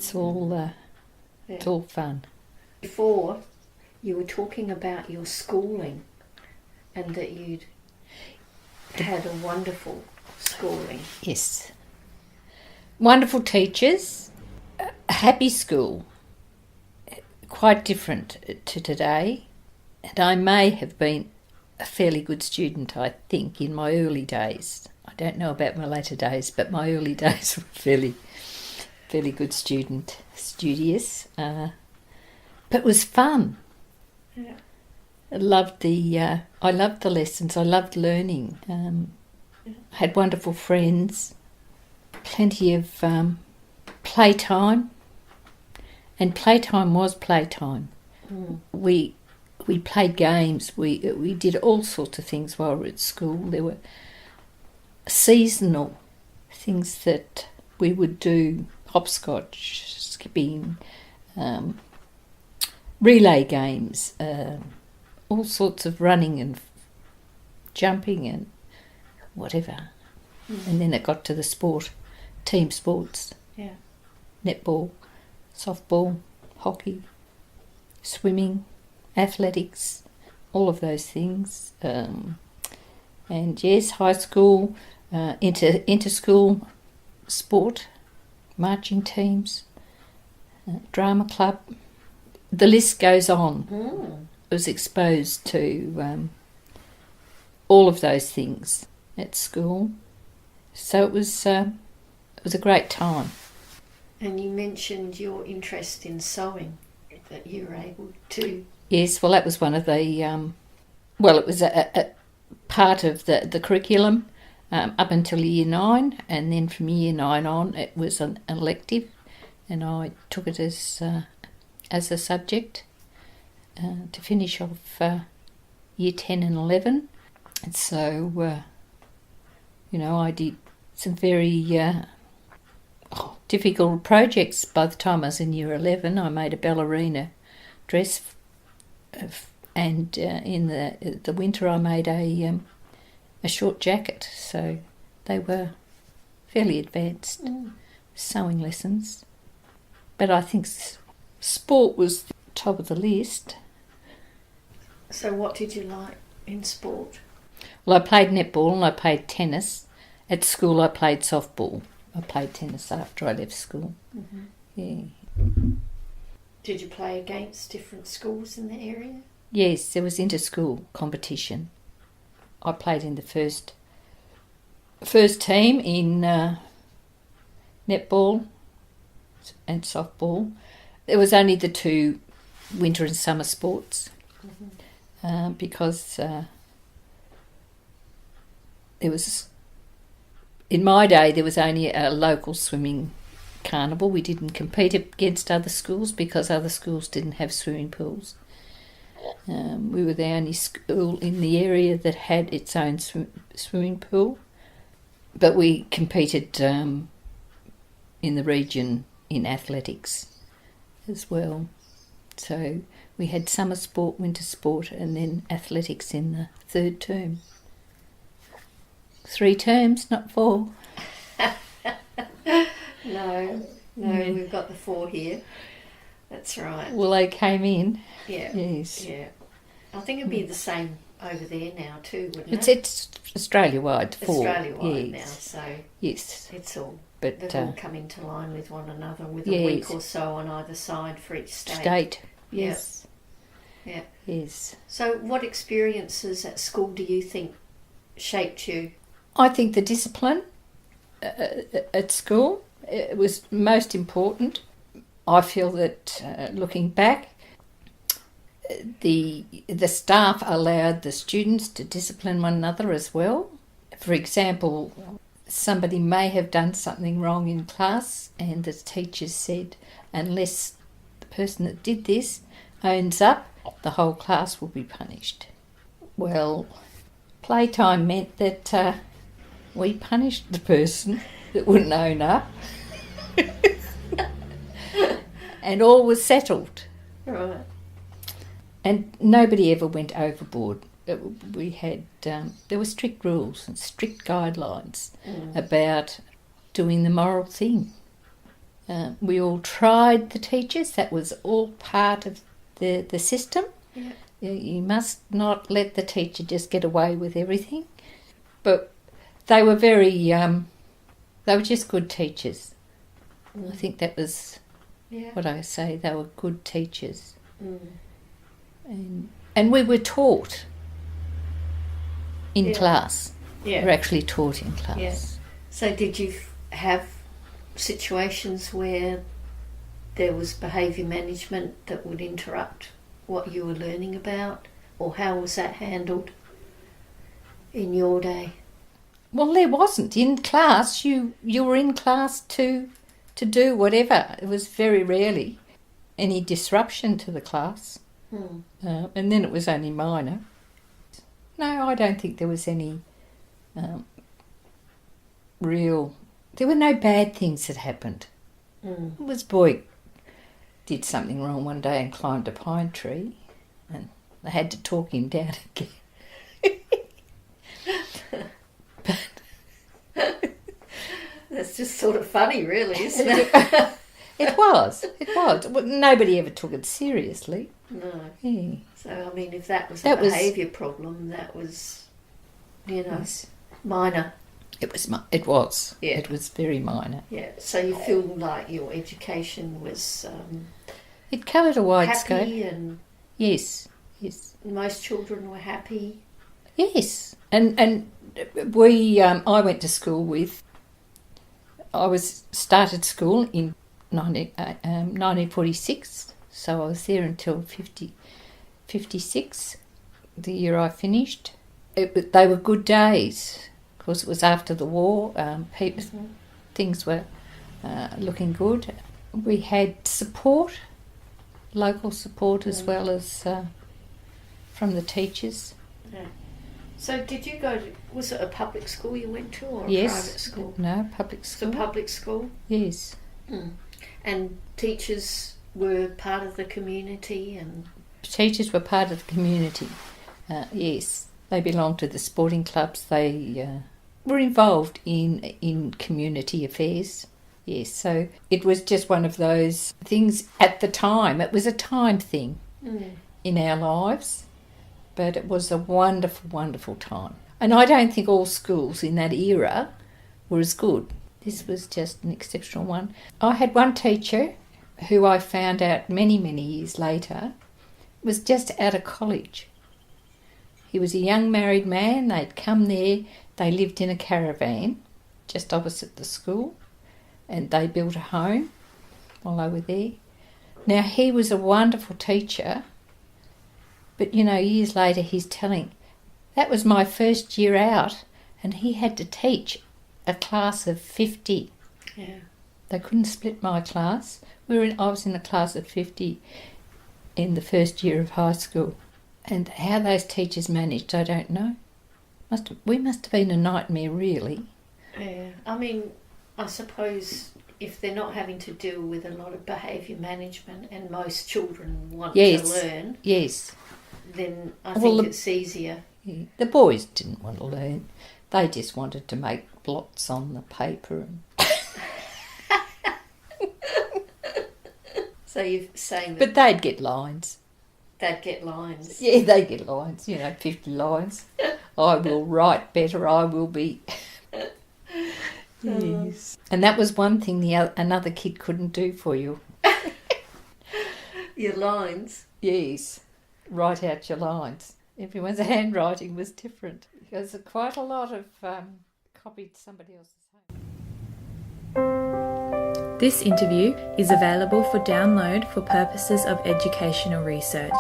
it's all fun. Before, you were talking about your schooling and that you'd had a wonderful schooling. Yes. Wonderful teachers, a happy school, quite different to today. And I may have been a fairly good student, I think, in my early days. I don't know about my later days, but my early days were fairly good student, studious. But it was fun. Yeah. I loved the lessons. I loved learning. I had wonderful friends, plenty of playtime, and playtime was playtime. We played games. We did all sorts of things while we were at school. There were seasonal things that we would do: hopscotch, skipping, relay games, all sorts of running and jumping and whatever. And then it got to the team sports. Yeah. Netball, softball, hockey, swimming, athletics, all of those things. And yes, high school, inter-school sport, marching teams, drama club. The list goes on. I was exposed to all of those things at school, so it was a great time. And you mentioned your interest in sewing, that you were able to. Yes, well, that was one of the it was a part of the curriculum up until year 9, and then from year 9 on it was an elective, and I took it as a subject to finish off year 10 and 11. And so, I did some very difficult projects. By the time I was in year 11, I made a ballerina dress, and in the winter I made a short jacket. So they were fairly advanced sewing lessons. But I think sport was the top of the list. So what did you like in sport? Well, I played netball and I played tennis. At school I played softball. I played tennis after I left school. Mm-hmm. Yeah. Did you play against different schools in the area? Yes, there was inter-school competition. I played in the first team in netball and softball. There was only the 2 winter and summer sports, because there was, in my day, there was only a local swimming carnival. We didn't compete against other schools because other schools didn't have swimming pools. We were the only school in the area that had its own swimming pool, but we competed in the region in athletics as well. So we had summer sport, winter sport, and then athletics in the 3rd term. 3 terms, not 4. No, we've got the 4 here. That's right. Well, they came in. Yeah. Yes. Yeah. I think it'd be the same over there now too, wouldn't it? It's Australia-wide, 4. Australia-wide yes. now, so yes, it's all. but They've all come into line with one another with yes. a week or so on either side for each state. State, yes. Yeah. Yes. So what experiences at school do you think shaped you? I think the discipline at school was most important. I feel that looking back, the staff allowed the students to discipline one another as well. For example, somebody may have done something wrong in class and the teacher said, unless the person that did this owns up, the whole class will be punished. Well, playtime meant that we punished the person that wouldn't own up and all was settled. Right. And nobody ever went overboard. We had there were strict rules and strict guidelines about doing the moral thing. We all tried the teachers. That was all part of the system. Yeah. You must not let the teacher just get away with everything. But they were they were just good teachers. I think that was what I say. They were good teachers. And we were taught in class. Yeah. We were actually taught in class. Yeah. So did you have situations where there was behaviour management that would interrupt what you were learning about, or how was that handled in your day? Well, there wasn't. In class, you were in class to do whatever. It was very rarely any disruption to the class. And then it was only minor. No, I don't think there was any there were no bad things that happened. It was boy did something wrong one day and climbed a pine tree, and they had to talk him down again. That's just sort of funny, really, isn't it? It was. Well, nobody ever took it seriously. No. Yeah. So, I mean, if that was a behaviour problem, that was, minor. It was. Yeah. It was very minor. Yeah. So you feel like your education was it covered a wide happy, scope. and yes. most children were happy. Yes, and we I went to school started school in 1946, so I was there until 56, the year I finished. They were good days, because it was after the war. Things were looking good. We had support, local support, as well as from the teachers. Yeah. So did you was it a public school you went to, or a private school? No, public school. It's a public school? Yes. And teachers were part of the community? And teachers were part of the community, yes. They belonged to the sporting clubs. They were involved in community affairs, yes. So it was just one of those things at the time. It was a time thing in our lives. But it was a wonderful, wonderful time. And I don't think all schools in that era were as good. This was just an exceptional one. I had one teacher who I found out many, many years later was just out of college. He was a young married man. They'd come there. They lived in a caravan just opposite the school, and they built a home while they were there. Now, he was a wonderful teacher. But, years later he's telling, that was my first year out, and he had to teach a class of 50. Yeah. They couldn't split my class. I was in a class of 50 in the first year of high school. And how those teachers managed, I don't know. We must have been a nightmare, really. Yeah. I mean, I suppose if they're not having to deal with a lot of behaviour management, and most children want to learn... Yes. Then I think it's easier. Yeah, the boys didn't want to learn. They just wanted to make blots on the paper. So you're saying that... But they'd get lines. They'd get lines. Yeah, they'd get lines, 50 lines. I will write better, I will be... Yes. And that was one thing another kid couldn't do for you. Your lines? Yes. Write out your lines. Everyone's handwriting was different, because quite a lot of copied somebody else's home. This interview is available for download for purposes of educational research.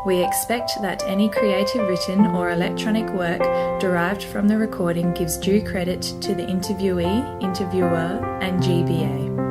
We expect that any creative written or electronic work derived from the recording gives due credit to the interviewee, interviewer, and GBA.